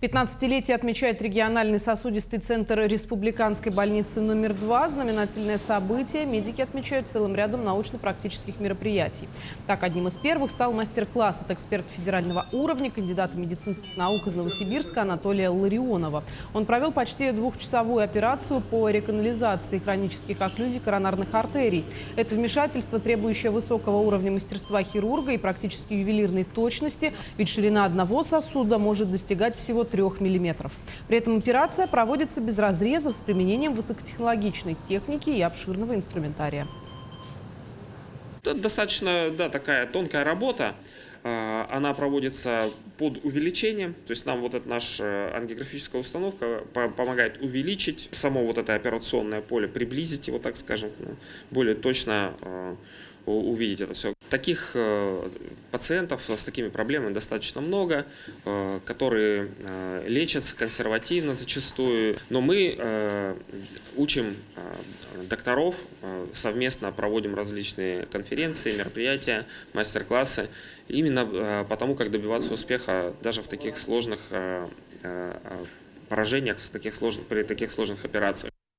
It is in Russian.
15-летие отмечает региональный сосудистый центр Республиканской больницы номер 2. Знаменательное событие медики отмечают целым рядом научно-практических мероприятий. Так, одним из первых стал мастер-класс от эксперта федерального уровня, кандидата медицинских наук из Новосибирска Анатолия Ларионова. Он провел почти двухчасовую операцию по реканализации хронических окклюзий коронарных артерий. Это вмешательство, требующее высокого уровня мастерства хирурга и практически ювелирной точности, ведь ширина одного сосуда может достигать всего 3 миллиметров. При этом операция проводится без разрезов с применением высокотехнологичной техники и обширного инструментария. Это достаточно, такая тонкая работа. Она проводится под увеличением, то есть нам вот эта наша ангиографическая установка помогает увеличить само вот это операционное поле, приблизить его, так скажем, более точно увидеть это все. Таких пациентов с такими проблемами достаточно много, которые лечатся консервативно зачастую, но мы учим докторов, совместно проводим различные конференции, мероприятия, мастер-классы, именно потому, как добиваться успеха даже в таких сложных поражениях, при таких сложных операциях.